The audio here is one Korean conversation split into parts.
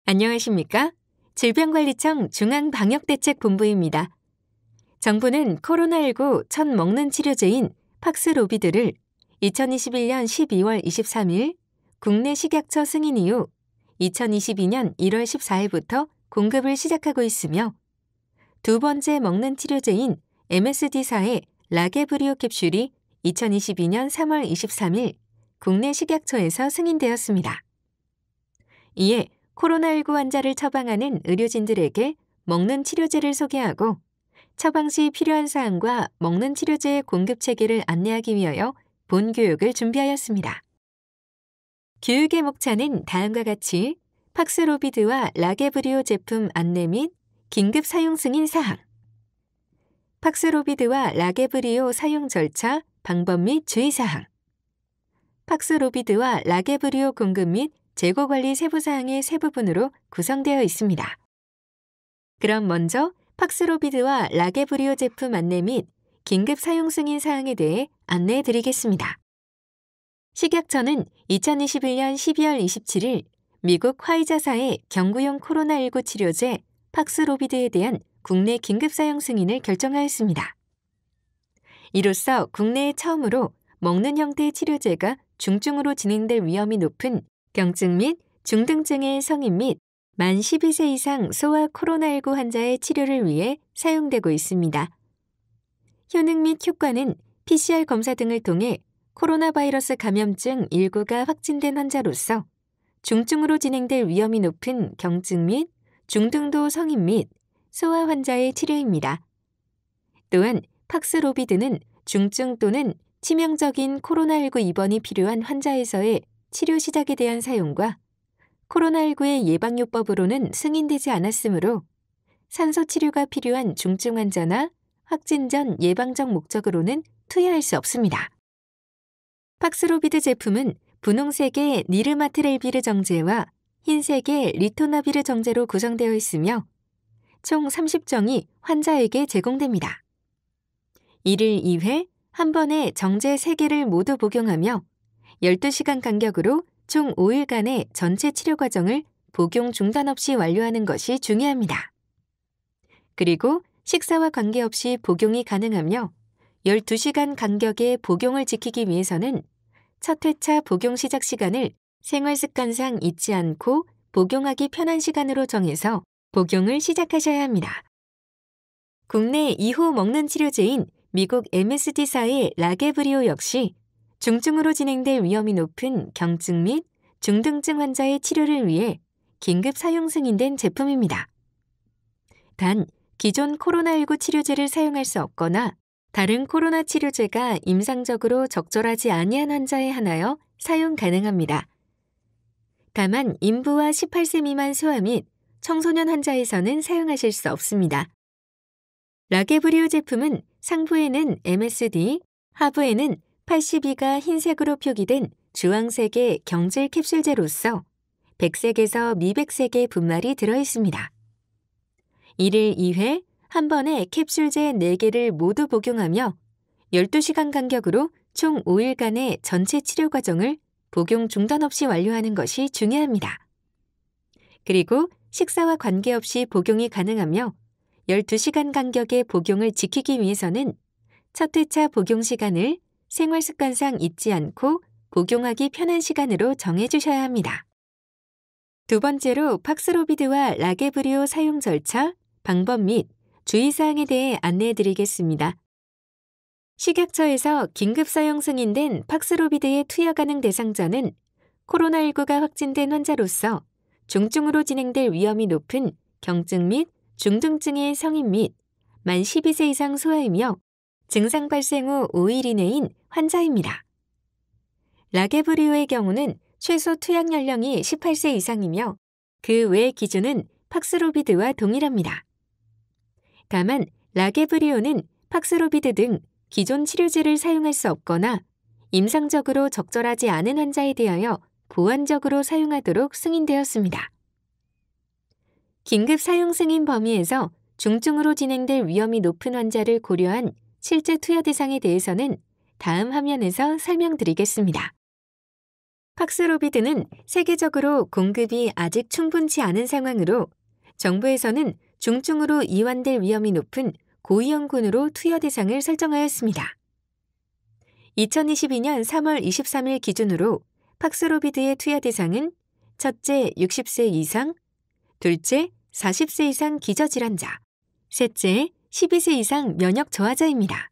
안녕하십니까? 질병관리청 중앙방역대책본부입니다. 정부는 코로나19 첫 먹는 치료제인 팍스로비드를 2021년 12월 23일 국내 식약처 승인 이후 2022년 1월 14일부터 공급을 시작하고 있으며 두 번째 먹는 치료제인 MSD사의 라게브리오 캡슐이 2022년 3월 23일 국내 식약처에서 승인되었습니다. 이에 코로나19 환자를 처방하는 의료진들에게 먹는 치료제를 소개하고 처방 시 필요한 사항과 먹는 치료제의 공급 체계를 안내하기 위하여 본 교육을 준비하였습니다. 교육의 목차는 다음과 같이 팍스로비드와 라게브리오 제품 안내 및 긴급 사용 승인 사항, 팍스로비드와 라게브리오 사용 절차, 방법 및 주의사항, 팍스로비드와 라게브리오 공급 및 재고 관리 세부사항의 세 부분으로 구성되어 있습니다. 그럼 먼저 팍스로비드와 라게브리오 제품 안내 및 긴급 사용 승인 사항에 대해 안내해 드리겠습니다. 식약처는 2021년 12월 27일 미국 화이자사의 경구용 코로나19 치료제 팍스로비드에 대한 국내 긴급 사용 승인을 결정하였습니다. 이로써 국내에 처음으로 먹는 형태의 치료제가 중증으로 진행될 위험이 높은 경증 및 중등증의 성인 및 만 12세 이상 소아 코로나19 환자의 치료를 위해 사용되고 있습니다. 효능 및 효과는 PCR 검사 등을 통해 코로나 바이러스 감염증 일구가 확진된 환자로서 중증으로 진행될 위험이 높은 경증 및 중등도 성인 및 소아 환자의 치료입니다. 또한 팍스로비드는 중증 또는 치명적인 코로나19 입원이 필요한 환자에서의 치료 시작에 대한 사용과 코로나19의 예방요법으로는 승인되지 않았으므로 산소 치료가 필요한 중증 환자나 확진 전 예방적 목적으로는 투여할 수 없습니다. 팍스로비드 제품은 분홍색의 니르마트렐비르 정제와 흰색의 리토나비르 정제로 구성되어 있으며 총 30정이 환자에게 제공됩니다. 이를 2회 한 번에 정제 3개를 모두 복용하며 12시간 간격으로 총 5일간의 전체 치료 과정을 복용 중단 없이 완료하는 것이 중요합니다. 그리고 식사와 관계없이 복용이 가능하며 12시간 간격의 복용을 지키기 위해서는 첫 회차 복용 시작 시간을 생활 습관상 잊지 않고 복용하기 편한 시간으로 정해서 복용을 시작하셔야 합니다. 국내 2호 먹는 치료제인 미국 MSD사의 라게브리오 역시 중증으로 진행될 위험이 높은 경증 및 중등증 환자의 치료를 위해 긴급 사용 승인된 제품입니다. 단, 기존 코로나19 치료제를 사용할 수 없거나 다른 코로나 치료제가 임상적으로 적절하지 아니한 환자에 한하여 사용 가능합니다. 다만 인부와 18세 미만 소아 및 청소년 환자에서는 사용하실 수 없습니다. 라게브리오 제품은 상부에는 MSD, 하부에는 82가 흰색으로 표기된 주황색의 경질 캡슐제로서 100색에서 미백색의 분말이 들어있습니다. 이를 2회 한 번에 캡슐제 4개를 모두 복용하며 12시간 간격으로 총 5일간의 전체 치료 과정을 복용 중단 없이 완료하는 것이 중요합니다. 그리고 식사와 관계없이 복용이 가능하며 12시간 간격의 복용을 지키기 위해서는 첫 회차 복용 시간을 생활 습관상 잊지 않고 복용하기 편한 시간으로 정해주셔야 합니다. 두 번째로 팍스로비드와 라게브리오 사용 절차, 방법 및 주의사항에 대해 안내해드리겠습니다. 식약처에서 긴급 사용 승인된 팍스로비드의 투여 가능 대상자는 코로나19가 확진된 환자로서 중증으로 진행될 위험이 높은 경증 및 중등증의 성인 및 만 12세 이상 소아이며 증상 발생 후 5일 이내인 환자입니다. 라게브리오의 경우는 최소 투약 연령이 18세 이상이며 그 외 기준은 팍스로비드와 동일합니다. 다만 라게브리오는 팍스로비드 등 기존 치료제를 사용할 수 없거나 임상적으로 적절하지 않은 환자에 대하여 보완적으로 사용하도록 승인되었습니다. 긴급 사용 승인 범위에서 중증으로 진행될 위험이 높은 환자를 고려한 실제 투여 대상에 대해서는 다음 화면에서 설명드리겠습니다. 팍스로비드는 세계적으로 공급이 아직 충분치 않은 상황으로 정부에서는 중증으로 이완될 위험이 높은 고위험군으로 투여 대상을 설정하였습니다. 2022년 3월 23일 기준으로 팍스로비드의 투여 대상은 첫째 60세 이상, 둘째 40세 이상 기저질환자, 셋째 12세 이상 면역 저하자입니다.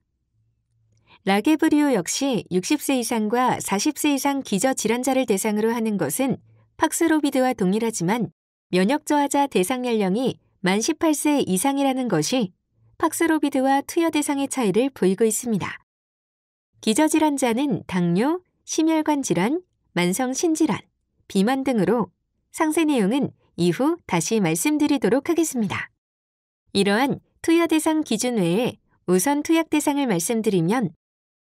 라게브리오 역시 60세 이상과 40세 이상 기저질환자를 대상으로 하는 것은 팍스로비드와 동일하지만 면역 저하자 대상 연령이 만 18세 이상이라는 것이 팍스로비드와 투여 대상의 차이를 보이고 있습니다. 기저질환자는 당뇨, 심혈관 질환, 만성 신질환, 비만 등으로 상세 내용은 이후 다시 말씀드리도록 하겠습니다. 이러한 투여 대상 기준 외에 우선 투약 대상을 말씀드리면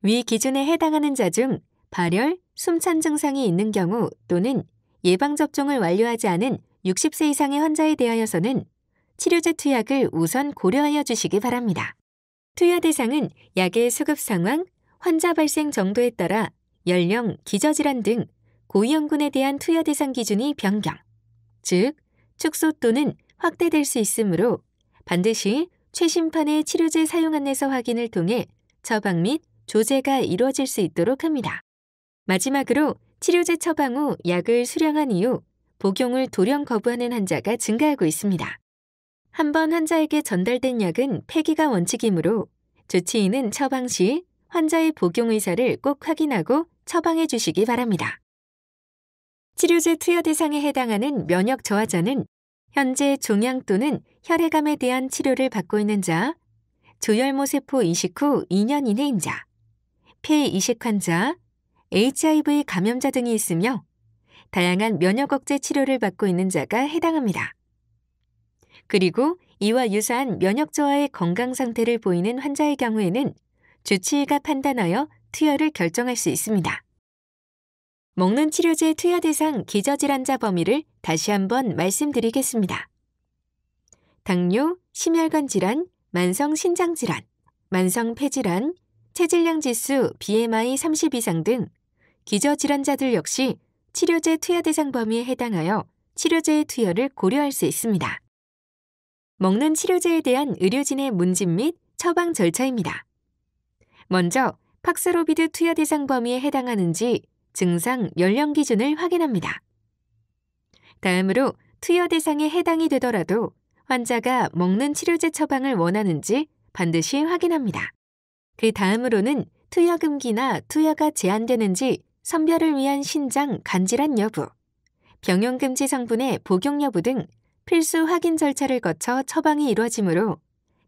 위 기준에 해당하는 자 중 발열, 숨찬 증상이 있는 경우 또는 예방접종을 완료하지 않은 60세 이상의 환자에 대하여서는 치료제 투약을 우선 고려하여 주시기 바랍니다. 투여 대상은 약의 수급 상황, 환자 발생 정도에 따라 연령, 기저질환 등 고위험군에 대한 투여 대상 기준이 변경, 즉 축소 또는 확대될 수 있으므로 반드시 최신판의 치료제 사용 안내서 확인을 통해 처방 및 조제가 이루어질 수 있도록 합니다. 마지막으로 치료제 처방 후 약을 수령한 이후 복용을 돌연 거부하는 환자가 증가하고 있습니다. 한번 환자에게 전달된 약은 폐기가 원칙이므로 조치인은 처방 시 환자의 복용 의사를 꼭 확인하고 처방해 주시기 바랍니다. 치료제 투여 대상에 해당하는 면역 저하자는 현재 종양 또는 혈액암에 대한 치료를 받고 있는 자, 조혈모 세포 이식 후 2년 이내인 자, 폐 이식 환자, HIV 감염자 등이 있으며 다양한 면역 억제 치료를 받고 있는 자가 해당합니다. 그리고 이와 유사한 면역 저하의 건강 상태를 보이는 환자의 경우에는 주치의가 판단하여 투여를 결정할 수 있습니다. 먹는 치료제 투여 대상 기저질환자 범위를 다시 한번 말씀드리겠습니다. 당뇨, 심혈관 질환, 만성 신장 질환, 만성 폐질환, 체질량 지수 BMI 30 이상 등 기저질환자들 역시 치료제 투여 대상 범위에 해당하여 치료제의 투여를 고려할 수 있습니다. 먹는 치료제에 대한 의료진의 문진 및 처방 절차입니다. 먼저 팍스로비드 투여 대상 범위에 해당하는지 증상, 연령 기준을 확인합니다. 다음으로 투여 대상에 해당이 되더라도 환자가 먹는 치료제 처방을 원하는지 반드시 확인합니다. 그 다음으로는 투여 금기나 투여가 제한되는지 선별을 위한 신장, 간질환 여부, 병용 금지 성분의 복용 여부 등 필수 확인 절차를 거쳐 처방이 이루어지므로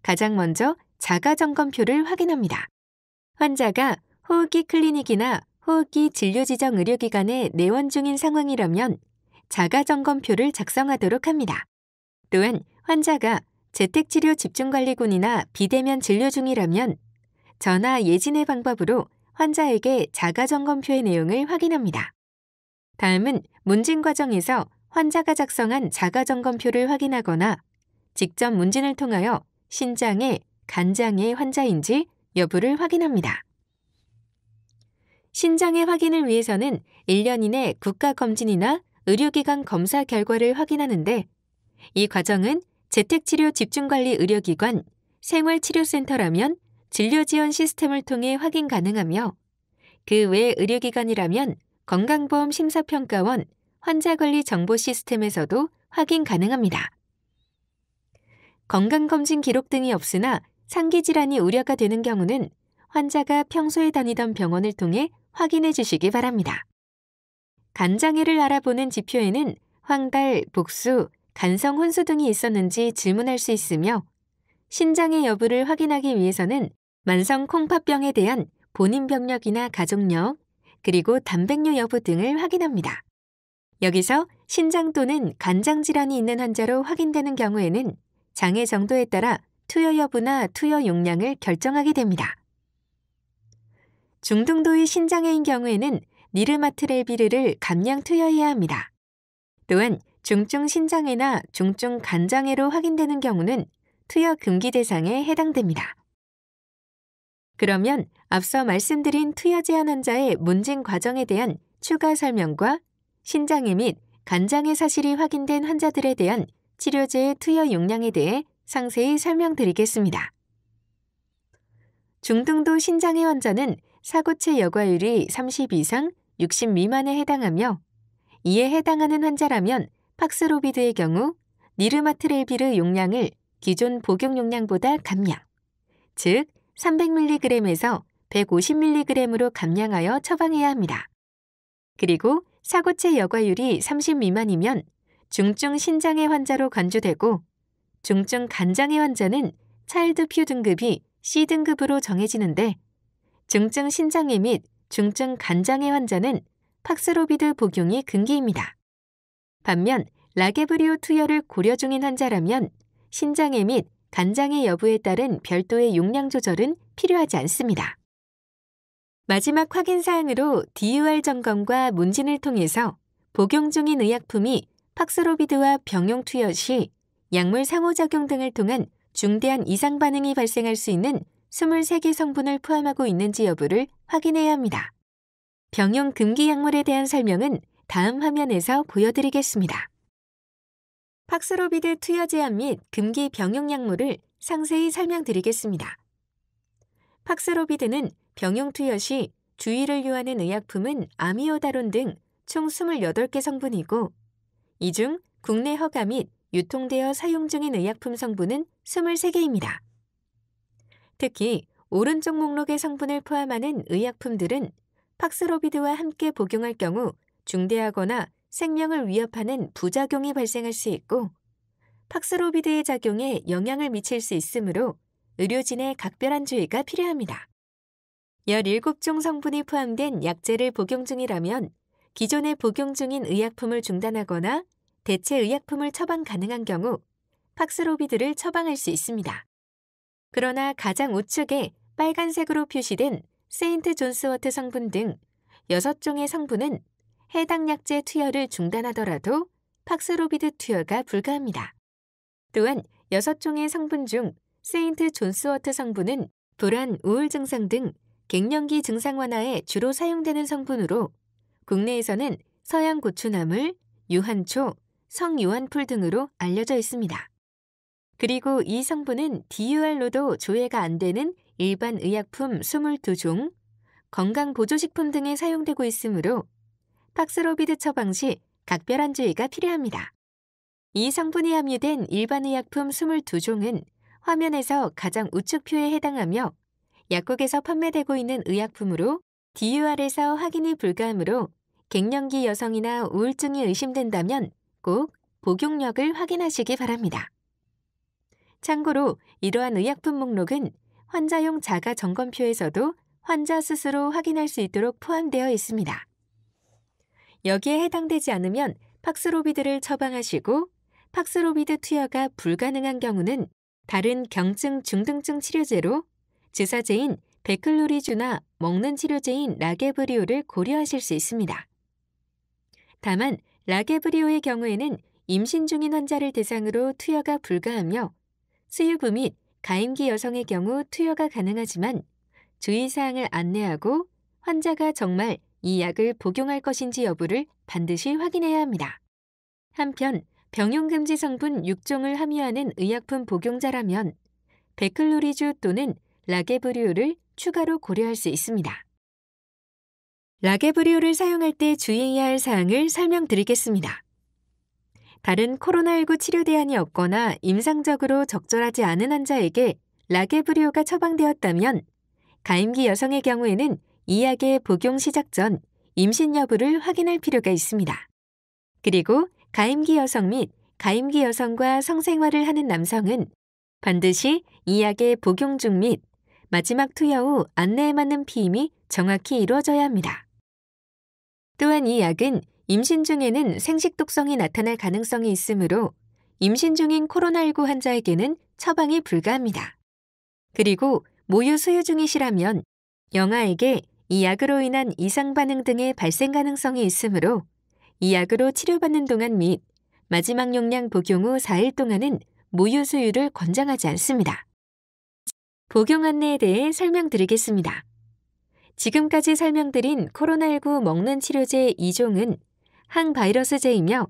가장 먼저 자가점검표를 확인합니다. 환자가 호흡기 클리닉이나 호흡기 진료지정 의료기관에 내원 중인 상황이라면 자가점검표를 작성하도록 합니다. 또한 환자가 재택치료 집중관리군이나 비대면 진료 중이라면 전화 예진의 방법으로 환자에게 자가점검표의 내용을 확인합니다. 다음은 문진 과정에서 환자가 작성한 자가점검표를 확인하거나 직접 문진을 통하여 신장의, 간장의 환자인지 여부를 확인합니다. 신장의 확인을 위해서는 1년 이내 국가검진이나 의료기관 검사 결과를 확인하는데 이 과정은 재택치료 집중관리 의료기관, 생활치료센터라면 진료지원 시스템을 통해 확인 가능하며 그 외 의료기관이라면 건강보험 심사평가원, 환자관리 정보 시스템에서도 확인 가능합니다. 건강검진 기록 등이 없으나 상기질환이 우려가 되는 경우는 환자가 평소에 다니던 병원을 통해 확인해 주시기 바랍니다. 간장애를 알아보는 지표에는 황달, 복수, 간성 혼수 등이 있었는지 질문할 수 있으며 신장의 여부를 확인하기 위해서는 만성 콩팥병에 대한 본인 병력이나 가족력, 그리고 단백뇨 여부 등을 확인합니다. 여기서 신장 또는 간장 질환이 있는 환자로 확인되는 경우에는 장애 정도에 따라 투여 여부나 투여 용량을 결정하게 됩니다. 중등도의 신장애인 경우에는 니르마트렐비르를 감량 투여해야 합니다. 또한 중증 신장애나 중증 간장애로 확인되는 경우는 투여 금기 대상에 해당됩니다. 그러면 앞서 말씀드린 투여 제한 환자의 문진 과정에 대한 추가 설명과 신장애 및 간장애 사실이 확인된 환자들에 대한 치료제의 투여 용량에 대해 상세히 설명드리겠습니다. 중등도 신장애 환자는 사고체 여과율이 30 이상 60 미만에 해당하며 이에 해당하는 환자라면 팍스로비드의 경우 니르마트렐비르 용량을 기존 복용 용량보다 감량, 즉 300mg에서 150mg으로 감량하여 처방해야 합니다. 그리고 사고체 여과율이 30 미만이면 중증 신장애 환자로 간주되고 중증 간장애 환자는 차일드퓨 등급이 C등급으로 정해지는데 중증 신장애 및 중증 간장애 환자는 팍스로비드 복용이 금기입니다. 반면 라게브리오 투여를 고려 중인 환자라면 신장애 및 간장애 여부에 따른 별도의 용량 조절은 필요하지 않습니다. 마지막 확인사항으로 DUR 점검과 문진을 통해서 복용 중인 의약품이 팍스로비드와 병용 투여 시 약물 상호작용 등을 통한 중대한 이상 반응이 발생할 수 있는 23개 성분을 포함하고 있는지 여부를 확인해야 합니다. 병용 금기 약물에 대한 설명은 다음 화면에서 보여드리겠습니다. 팍스로비드 투여 제한 및 금기 병용 약물을 상세히 설명드리겠습니다. 팍스로비드는 병용 투여 시 주의를 요하는 의약품은 아미오다론 등 총 28개 성분이고 이 중 국내 허가 및 유통되어 사용 중인 의약품 성분은 23개입니다. 특히 오른쪽 목록의 성분을 포함하는 의약품들은 팍스로비드와 함께 복용할 경우 중대하거나 생명을 위협하는 부작용이 발생할 수 있고 팍스로비드의 작용에 영향을 미칠 수 있으므로 의료진의 각별한 주의가 필요합니다. 17종 성분이 포함된 약제를 복용 중이라면 기존에 복용 중인 의약품을 중단하거나 대체 의약품을 처방 가능한 경우 팍스로비드를 처방할 수 있습니다. 그러나 가장 우측에 빨간색으로 표시된 세인트 존스워트 성분 등 6종의 성분은 해당 약제 투여를 중단하더라도 팍스로비드 투여가 불가합니다. 또한 6종의 성분 중 세인트 존스워트 성분은 불안, 우울 증상 등 갱년기 증상 완화에 주로 사용되는 성분으로 국내에서는 서양 고추나물, 유한초, 성유한풀 등으로 알려져 있습니다. 그리고 이 성분은 DUR로도 조회가 안 되는 일반 의약품 22종, 건강보조식품 등에 사용되고 있으므로 팍스로비드 처방 시 각별한 주의가 필요합니다. 이 성분이 함유된 일반 의약품 22종은 화면에서 가장 우측 표에 해당하며 약국에서 판매되고 있는 의약품으로 DUR에서 확인이 불가하므로 갱년기 여성이나 우울증이 의심된다면 꼭 복용력을 확인하시기 바랍니다. 참고로 이러한 의약품 목록은 환자용 자가 점검표에서도 환자 스스로 확인할 수 있도록 포함되어 있습니다. 여기에 해당되지 않으면 팍스로비드를 처방하시고 팍스로비드 투여가 불가능한 경우는 다른 경증 중등증 치료제로 주사제인 베클로리주나 먹는 치료제인 라게브리오를 고려하실 수 있습니다. 다만 라게브리오의 경우에는 임신 중인 환자를 대상으로 투여가 불가하며 수유부 및 가임기 여성의 경우 투여가 가능하지만 주의사항을 안내하고 환자가 정말 이 약을 복용할 것인지 여부를 반드시 확인해야 합니다. 한편 병용금지 성분 6종을 함유하는 의약품 복용자라면 베클로리주 또는 라게브리오를 추가로 고려할 수 있습니다. 라게브리오를 사용할 때 주의해야 할 사항을 설명드리겠습니다. 다른 코로나19 치료 대안이 없거나 임상적으로 적절하지 않은 환자에게 라게브리오가 처방되었다면 가임기 여성의 경우에는 이 약의 복용 시작 전 임신 여부를 확인할 필요가 있습니다. 그리고 가임기 여성 및 가임기 여성과 성생활을 하는 남성은 반드시 이 약의 복용 중 및 마지막 투여 후 안내에 맞는 피임이 정확히 이루어져야 합니다. 또한 이 약은 임신 중에는 생식독성이 나타날 가능성이 있으므로 임신 중인 코로나19 환자에게는 처방이 불가합니다. 그리고 모유 수유 중이시라면 영아에게 이 약으로 인한 이상 반응 등의 발생 가능성이 있으므로 이 약으로 치료받는 동안 및 마지막 용량 복용 후 4일 동안은 모유 수유를 권장하지 않습니다. 복용 안내에 대해 설명드리겠습니다. 지금까지 설명드린 코로나19 먹는 치료제 2종은 항바이러스제이며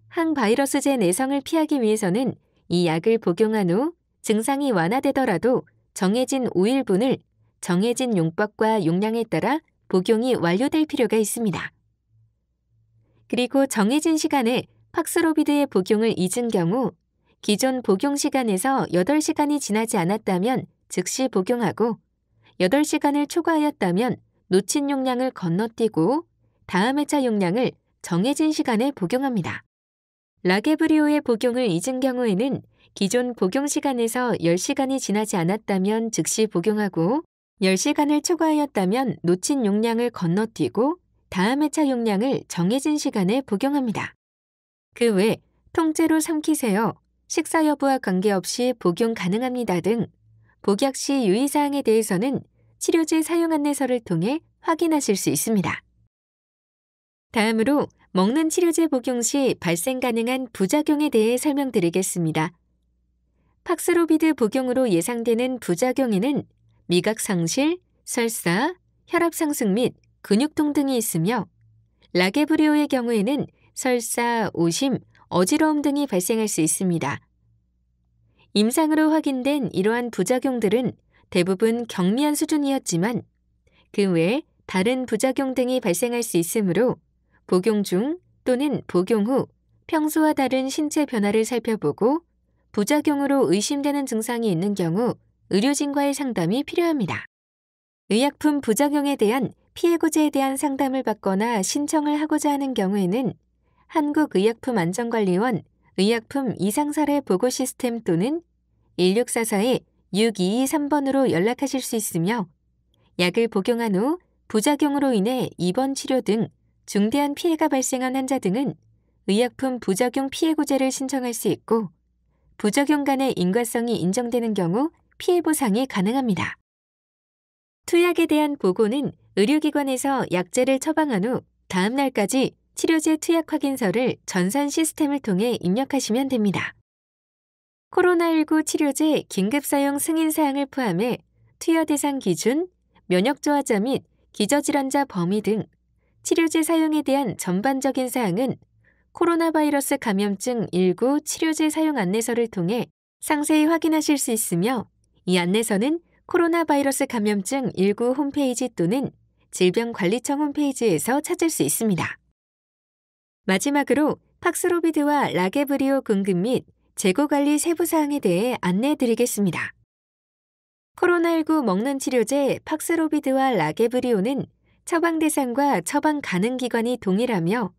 항바이러스제 내성을 피하기 위해서는 이 약을 복용한 후 증상이 완화되더라도 정해진 5일분을 정해진 용법과 용량에 따라 복용이 완료될 필요가 있습니다. 그리고 정해진 시간에 팍스로비드의 복용을 잊은 경우 기존 복용 시간에서 8시간이 지나지 않았다면 즉시 복용하고 8시간을 초과하였다면 놓친 용량을 건너뛰고 다음 회차 용량을 정해진 시간에 복용합니다. 라게브리오의 복용을 잊은 경우에는 기존 복용 시간에서 10시간이 지나지 않았다면 즉시 복용하고 10시간을 초과하였다면 놓친 용량을 건너뛰고 다음 회차 용량을 정해진 시간에 복용합니다. 그 외 통째로 삼키세요, 식사 여부와 관계없이 복용 가능합니다 등 복약 시 유의사항에 대해서는 치료제 사용 안내서를 통해 확인하실 수 있습니다. 다음으로 먹는 치료제 복용 시 발생 가능한 부작용에 대해 설명드리겠습니다. 팍스로비드 복용으로 예상되는 부작용에는 미각 상실, 설사, 혈압 상승 및 근육통 등이 있으며 라게브리오의 경우에는 설사, 오심, 어지러움 등이 발생할 수 있습니다. 임상으로 확인된 이러한 부작용들은 대부분 경미한 수준이었지만 그 외에 다른 부작용 등이 발생할 수 있으므로 복용 중 또는 복용 후 평소와 다른 신체 변화를 살펴보고 부작용으로 의심되는 증상이 있는 경우 의료진과의 상담이 필요합니다. 의약품 부작용에 대한 피해구제에 대한 상담을 받거나 신청을 하고자 하는 경우에는 한국의약품안전관리원 의약품 이상사례 보고 시스템 또는 1644-6223번으로 연락하실 수 있으며 약을 복용한 후 부작용으로 인해 입원 치료 등 중대한 피해가 발생한 환자 등은 의약품 부작용 피해구제를 신청할 수 있고 부작용 간의 인과성이 인정되는 경우 피해 보상이 가능합니다. 투약에 대한 보고는 의료기관에서 약제를 처방한 후 다음 날까지 치료제 투약 확인서를 전산 시스템을 통해 입력하시면 됩니다. 코로나19 치료제 긴급사용 승인사항을 포함해 투여 대상 기준, 면역저하자 및 기저질환자 범위 등 치료제 사용에 대한 전반적인 사항은 코로나 바이러스 감염증 19 치료제 사용 안내서를 통해 상세히 확인하실 수 있으며 이 안내서는 코로나 바이러스 감염증 19 홈페이지 또는 질병관리청 홈페이지에서 찾을 수 있습니다. 마지막으로 팍스로비드와 라게브리오 공급 및 재고관리 세부사항에 대해 안내해드리겠습니다. 코로나19 먹는 치료제 팍스로비드와 라게브리오는 처방 대상과 처방 가능 기관이 동일하며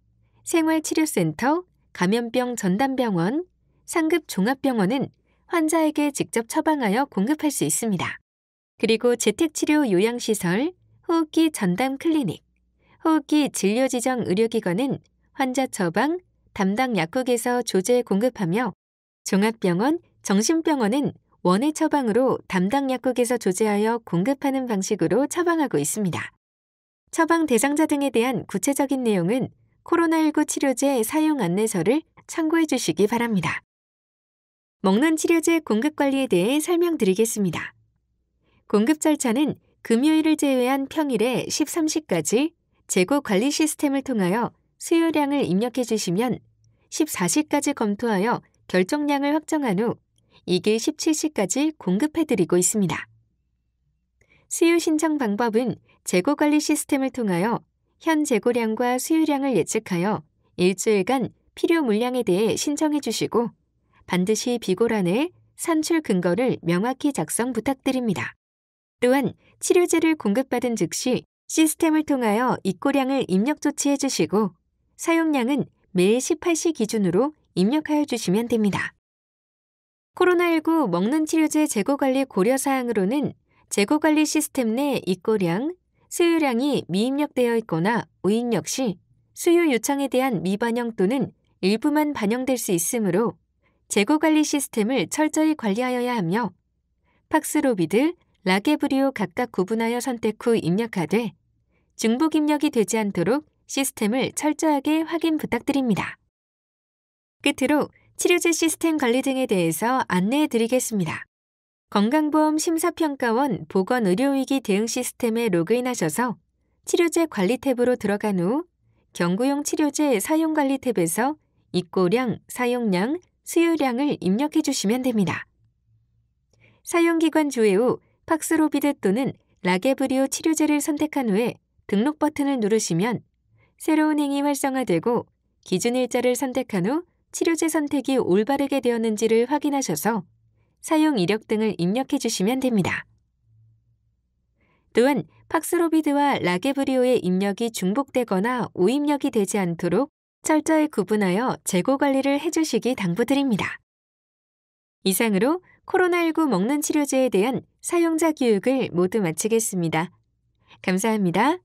생활치료센터, 감염병 전담병원, 상급 종합병원은 환자에게 직접 처방하여 공급할 수 있습니다. 그리고 재택치료 요양시설, 호흡기 전담 클리닉, 호흡기 진료지정 의료기관은 환자 처방, 담당 약국에서 조제 공급하며 종합병원, 정신병원은 원예 처방으로 담당 약국에서 조제하여 공급하는 방식으로 처방하고 있습니다. 처방 대상자 등에 대한 구체적인 내용은 코로나19 치료제 사용 안내서를 참고해 주시기 바랍니다. 먹는 치료제 공급 관리에 대해 설명드리겠습니다. 공급 절차는 금요일을 제외한 평일에 13시까지 재고 관리 시스템을 통하여 수요량을 입력해 주시면 14시까지 검토하여 결정량을 확정한 후 이길 17시까지 공급해 드리고 있습니다. 수요 신청 방법은 재고 관리 시스템을 통하여 현 재고량과 수요량을 예측하여 일주일간 필요 물량에 대해 신청해 주시고 반드시 비고란에 산출 근거를 명확히 작성 부탁드립니다. 또한 치료제를 공급받은 즉시 시스템을 통하여 입고량을 입력 조치해 주시고 사용량은 매일 18시 기준으로 입력하여 주시면 됩니다. 코로나19 먹는 치료제 재고관리 고려사항으로는 재고관리 시스템 내 입고량, 수요량이 미입력되어 있거나 오입력 시 수요 요청에 대한 미반영 또는 일부만 반영될 수 있으므로 재고관리 시스템을 철저히 관리하여야 하며 팍스로비드, 라게브리오 각각 구분하여 선택 후 입력하되 중복 입력이 되지 않도록 시스템을 철저하게 확인 부탁드립니다. 끝으로 치료제 시스템 관리 등에 대해서 안내해 드리겠습니다. 건강보험 심사평가원 보건의료위기 대응 시스템에 로그인하셔서 치료제 관리 탭으로 들어간 후 경구용 치료제 사용관리 탭에서 입고량, 사용량, 수요량을 입력해 주시면 됩니다. 사용기관 조회 후 팍스로비드 또는 라게브리오 치료제를 선택한 후에 등록 버튼을 누르시면 새로운 행이 활성화되고 기준 일자를 선택한 후 치료제 선택이 올바르게 되었는지를 확인하셔서 사용 이력 등을 입력해 주시면 됩니다. 또한 팍스로비드와 라게브리오의 입력이 중복되거나 오입력이 되지 않도록 철저히 구분하여 재고 관리를 해주시기 당부드립니다. 이상으로 코로나19 먹는 치료제에 대한 사용자 교육을 모두 마치겠습니다. 감사합니다.